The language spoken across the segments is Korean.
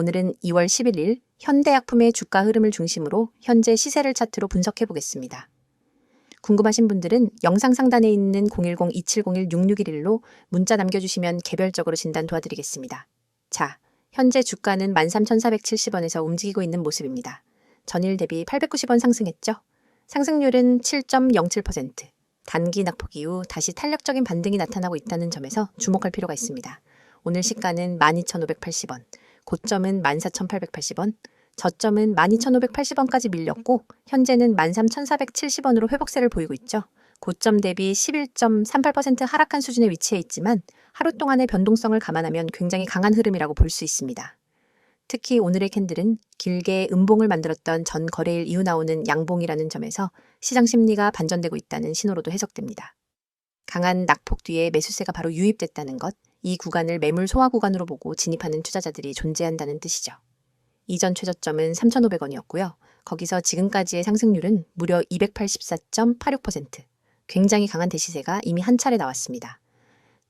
오늘은 2월 11일 현대약품의 주가 흐름을 중심으로 현재 시세를 차트로 분석해 보겠습니다. 궁금하신 분들은 영상 상단에 있는 010-2701-6611로 문자 남겨주시면 개별적으로 진단 도와드리겠습니다. 자, 현재 주가는 13,470원에서 움직이고 있는 모습입니다. 전일 대비 890원 상승했죠? 상승률은 7.07%. 단기 낙폭 이후 다시 탄력적인 반등이 나타나고 있다는 점에서 주목할 필요가 있습니다. 오늘 시가는 12,580원, 고점은 14,880원, 저점은 12,580원까지 밀렸고 현재는 13,470원으로 회복세를 보이고 있죠. 고점 대비 11.38% 하락한 수준에 위치해 있지만 하루 동안의 변동성을 감안하면 굉장히 강한 흐름이라고 볼 수 있습니다. 특히 오늘의 캔들은 길게 음봉을 만들었던 전 거래일 이후 나오는 양봉이라는 점에서 시장 심리가 반전되고 있다는 신호로도 해석됩니다. 강한 낙폭 뒤에 매수세가 바로 유입됐다는 것, 이 구간을 매물 소화 구간으로 보고 진입하는 투자자들이 존재한다는 뜻이죠. 이전 최저점은 3,500원이었고요. 거기서 지금까지의 상승률은 무려 284.86%. 굉장히 강한 대시세가 이미 한 차례 나왔습니다.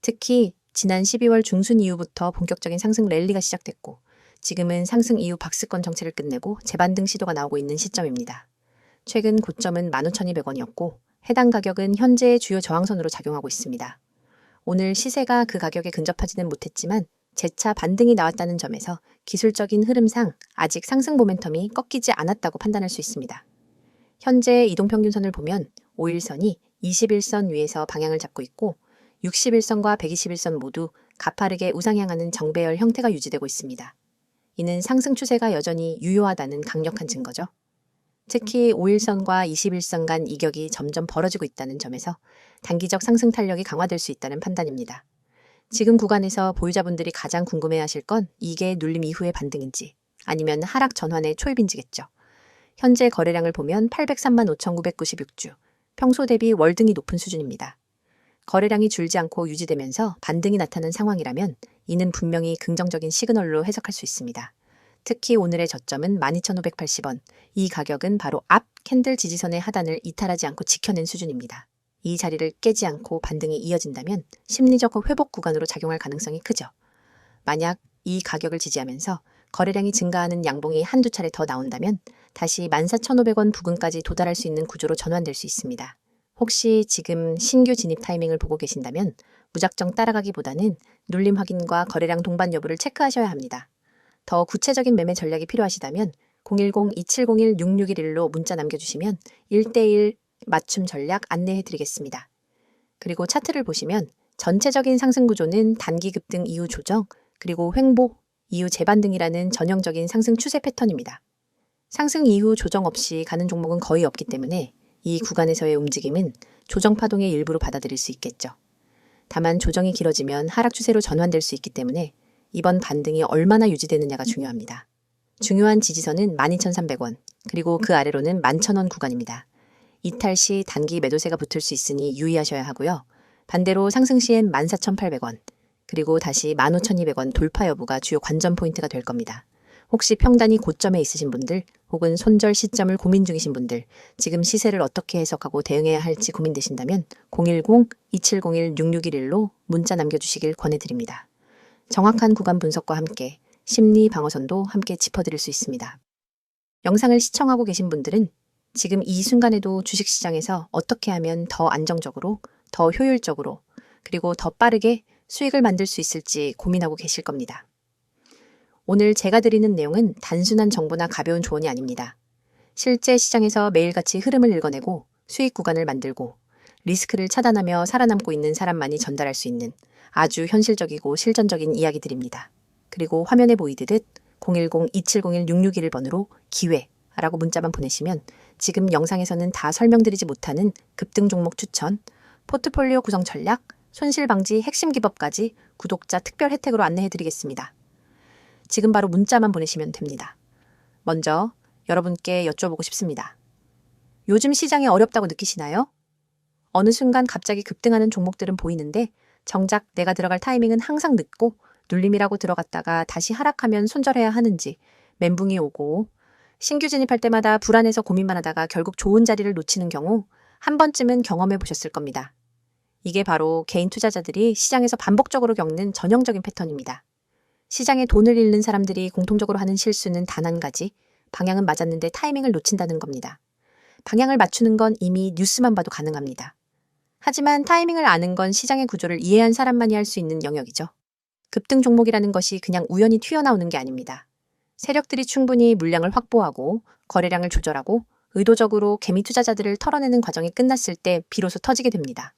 특히 지난 12월 중순 이후부터 본격적인 상승 랠리가 시작됐고 지금은 상승 이후 박스권 정체를 끝내고 재반등 시도가 나오고 있는 시점입니다. 최근 고점은 15,200원이었고 해당 가격은 현재의 주요 저항선으로 작용하고 있습니다. 오늘 시세가 그 가격에 근접하지는 못했지만 재차 반등이 나왔다는 점에서 기술적인 흐름상 아직 상승 모멘텀이 꺾이지 않았다고 판단할 수 있습니다. 현재 이동평균선을 보면 5일선이 21선 위에서 방향을 잡고 있고 61선과 121선 모두 가파르게 우상향하는 정배열 형태가 유지되고 있습니다. 이는 상승 추세가 여전히 유효하다는 강력한 증거죠. 특히 5일선과 21선 간 이격이 점점 벌어지고 있다는 점에서 단기적 상승 탄력이 강화될 수 있다는 판단입니다. 지금 구간에서 보유자분들이 가장 궁금해하실 건 이게 눌림 이후의 반등인지 아니면 하락 전환의 초입인지겠죠. 현재 거래량을 보면 803만 5,996주, 평소 대비 월등히 높은 수준입니다. 거래량이 줄지 않고 유지되면서 반등이 나타난 상황이라면 이는 분명히 긍정적인 시그널로 해석할 수 있습니다. 특히 오늘의 저점은 12,580원, 이 가격은 바로 앞 캔들 지지선의 하단을 이탈하지 않고 지켜낸 수준입니다. 이 자리를 깨지 않고 반등이 이어진다면 심리적 회복 구간으로 작용할 가능성이 크죠. 만약 이 가격을 지지하면서 거래량이 증가하는 양봉이 한두 차례 더 나온다면 다시 14,500원 부근까지 도달할 수 있는 구조로 전환될 수 있습니다. 혹시 지금 신규 진입 타이밍을 보고 계신다면 무작정 따라가기보다는 눌림 확인과 거래량 동반 여부를 체크하셔야 합니다. 더 구체적인 매매 전략이 필요하시다면 010-2701-6611로 문자 남겨주시면 1대1 맞춤 전략 안내해 드리겠습니다. 그리고 차트를 보시면 전체적인 상승 구조는 단기 급등 이후 조정, 그리고 횡보 이후 재반등이라는 전형적인 상승 추세 패턴입니다. 상승 이후 조정 없이 가는 종목은 거의 없기 때문에 이 구간에서의 움직임은 조정 파동의 일부로 받아들일 수 있겠죠. 다만 조정이 길어지면 하락 추세로 전환될 수 있기 때문에 이번 반등이 얼마나 유지되느냐가 중요합니다. 중요한 지지선은 12,300원, 그리고 그 아래로는 11,000원 구간입니다. 이탈 시 단기 매도세가 붙을 수 있으니 유의하셔야 하고요. 반대로 상승 시엔 14,800원, 그리고 다시 15,200원 돌파 여부가 주요 관전 포인트가 될 겁니다. 혹시 평단이 고점에 있으신 분들, 혹은 손절 시점을 고민 중이신 분들, 지금 시세를 어떻게 해석하고 대응해야 할지 고민되신다면 010-2701-6611로 문자 남겨주시길 권해드립니다. 정확한 구간 분석과 함께 심리 방어선도 함께 짚어드릴 수 있습니다. 영상을 시청하고 계신 분들은 지금 이 순간에도 주식시장에서 어떻게 하면 더 안정적으로, 더 효율적으로, 그리고 더 빠르게 수익을 만들 수 있을지 고민하고 계실 겁니다. 오늘 제가 드리는 내용은 단순한 정보나 가벼운 조언이 아닙니다. 실제 시장에서 매일같이 흐름을 읽어내고 수익 구간을 만들고 리스크를 차단하며 살아남고 있는 사람만이 전달할 수 있는 아주 현실적이고 실전적인 이야기들입니다. 그리고 화면에 보이듯 010-2701-6611번으로 기회라고 문자만 보내시면 지금 영상에서는 다 설명드리지 못하는 급등 종목 추천, 포트폴리오 구성 전략, 손실 방지 핵심 기법까지 구독자 특별 혜택으로 안내해드리겠습니다. 지금 바로 문자만 보내시면 됩니다. 먼저 여러분께 여쭤보고 싶습니다. 요즘 시장이 어렵다고 느끼시나요? 어느 순간 갑자기 급등하는 종목들은 보이는데 정작 내가 들어갈 타이밍은 항상 늦고 눌림이라고 들어갔다가 다시 하락하면 손절해야 하는지 멘붕이 오고 신규 진입할 때마다 불안해서 고민만 하다가 결국 좋은 자리를 놓치는 경우 한 번쯤은 경험해 보셨을 겁니다. 이게 바로 개인 투자자들이 시장에서 반복적으로 겪는 전형적인 패턴입니다. 시장에 돈을 잃는 사람들이 공통적으로 하는 실수는 단 한 가지, 방향은 맞았는데 타이밍을 놓친다는 겁니다. 방향을 맞추는 건 이미 뉴스만 봐도 가능합니다. 하지만 타이밍을 아는 건 시장의 구조를 이해한 사람만이 할 수 있는 영역이죠. 급등 종목이라는 것이 그냥 우연히 튀어나오는 게 아닙니다. 세력들이 충분히 물량을 확보하고 거래량을 조절하고 의도적으로 개미 투자자들을 털어내는 과정이 끝났을 때 비로소 터지게 됩니다.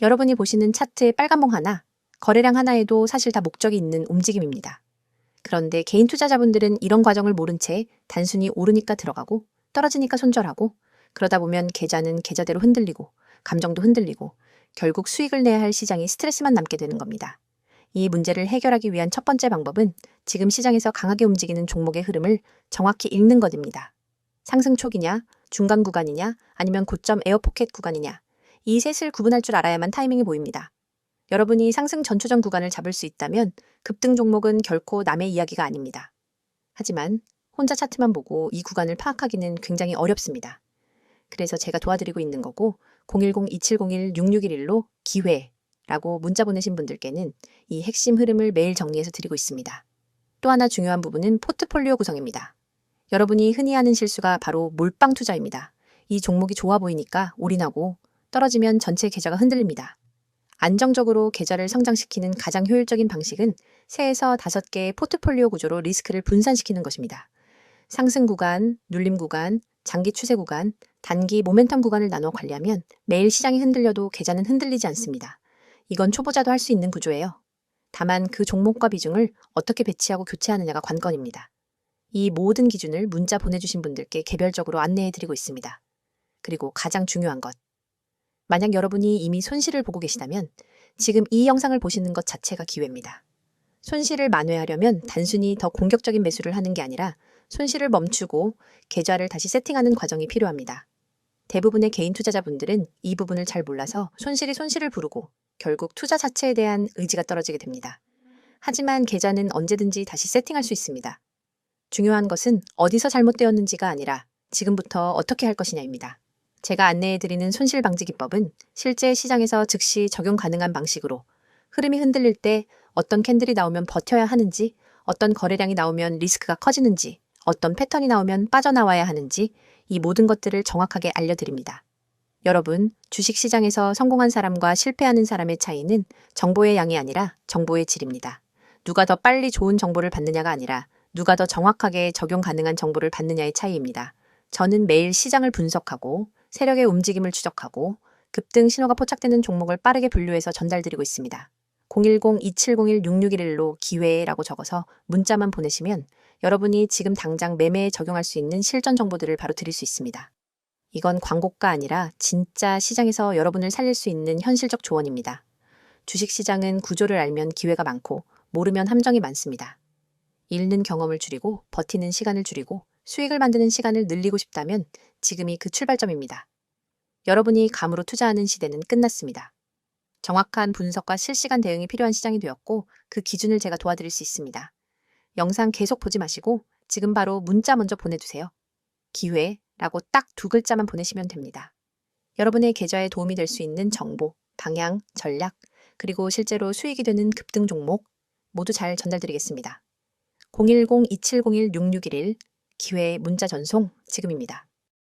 여러분이 보시는 차트의 빨간봉 하나, 거래량 하나에도 사실 다 목적이 있는 움직임입니다. 그런데 개인 투자자분들은 이런 과정을 모른 채 단순히 오르니까 들어가고 떨어지니까 손절하고 그러다 보면 계좌는 계좌대로 흔들리고 감정도 흔들리고 결국 수익을 내야 할 시장이 스트레스만 남게 되는 겁니다. 이 문제를 해결하기 위한 첫 번째 방법은 지금 시장에서 강하게 움직이는 종목의 흐름을 정확히 읽는 것입니다. 상승 초기냐, 중간 구간이냐, 아니면 고점 에어포켓 구간이냐, 이 셋을 구분할 줄 알아야만 타이밍이 보입니다. 여러분이 상승 전초전 구간을 잡을 수 있다면 급등 종목은 결코 남의 이야기가 아닙니다. 하지만 혼자 차트만 보고 이 구간을 파악하기는 굉장히 어렵습니다. 그래서 제가 도와드리고 있는 거고 010-2701-6611로 기회라고 문자 보내신 분들께는 이 핵심 흐름을 매일 정리해서 드리고 있습니다. 또 하나 중요한 부분은 포트폴리오 구성입니다. 여러분이 흔히 하는 실수가 바로 몰빵 투자입니다. 이 종목이 좋아 보이니까 올인하고 떨어지면 전체 계좌가 흔들립니다. 안정적으로 계좌를 성장시키는 가장 효율적인 방식은 3에서 5개의 포트폴리오 구조로 리스크를 분산시키는 것입니다. 상승 구간, 눌림 구간, 장기 추세 구간, 단기 모멘텀 구간을 나눠 관리하면 매일 시장이 흔들려도 계좌는 흔들리지 않습니다. 이건 초보자도 할 수 있는 구조예요. 다만 그 종목과 비중을 어떻게 배치하고 교체하느냐가 관건입니다. 이 모든 기준을 문자 보내주신 분들께 개별적으로 안내해드리고 있습니다. 그리고 가장 중요한 것. 만약 여러분이 이미 손실을 보고 계시다면 지금 이 영상을 보시는 것 자체가 기회입니다. 손실을 만회하려면 단순히 더 공격적인 매수를 하는 게 아니라 손실을 멈추고 계좌를 다시 세팅하는 과정이 필요합니다. 대부분의 개인 투자자분들은 이 부분을 잘 몰라서 손실이 손실을 부르고 결국 투자 자체에 대한 의지가 떨어지게 됩니다. 하지만 계좌는 언제든지 다시 세팅할 수 있습니다. 중요한 것은 어디서 잘못되었는지가 아니라 지금부터 어떻게 할 것이냐입니다. 제가 안내해드리는 손실 방지 기법은 실제 시장에서 즉시 적용 가능한 방식으로 흐름이 흔들릴 때 어떤 캔들이 나오면 버텨야 하는지, 어떤 거래량이 나오면 리스크가 커지는지, 어떤 패턴이 나오면 빠져나와야 하는지 이 모든 것들을 정확하게 알려드립니다. 여러분, 주식시장에서 성공한 사람과 실패하는 사람의 차이는 정보의 양이 아니라 정보의 질입니다. 누가 더 빨리 좋은 정보를 받느냐가 아니라 누가 더 정확하게 적용 가능한 정보를 받느냐의 차이입니다. 저는 매일 시장을 분석하고 세력의 움직임을 추적하고 급등 신호가 포착되는 종목을 빠르게 분류해서 전달드리고 있습니다. 010-2701-6611로 기회라고 적어서 문자만 보내시면 여러분이 지금 당장 매매에 적용할 수 있는 실전 정보들을 바로 드릴 수 있습니다. 이건 광고가 아니라 진짜 시장에서 여러분을 살릴 수 있는 현실적 조언입니다. 주식시장은 구조를 알면 기회가 많고 모르면 함정이 많습니다. 잃는 경험을 줄이고 버티는 시간을 줄이고 수익을 만드는 시간을 늘리고 싶다면 지금이 그 출발점입니다. 여러분이 감으로 투자하는 시대는 끝났습니다. 정확한 분석과 실시간 대응이 필요한 시장이 되었고 그 기준을 제가 도와드릴 수 있습니다. 영상 계속 보지 마시고 지금 바로 문자 먼저 보내주세요. 기회라고 딱 2글자만 보내시면 됩니다. 여러분의 계좌에 도움이 될 수 있는 정보, 방향, 전략, 그리고 실제로 수익이 되는 급등 종목 모두 잘 전달드리겠습니다. 010-2701-6611 기회 문자 전송 지금입니다.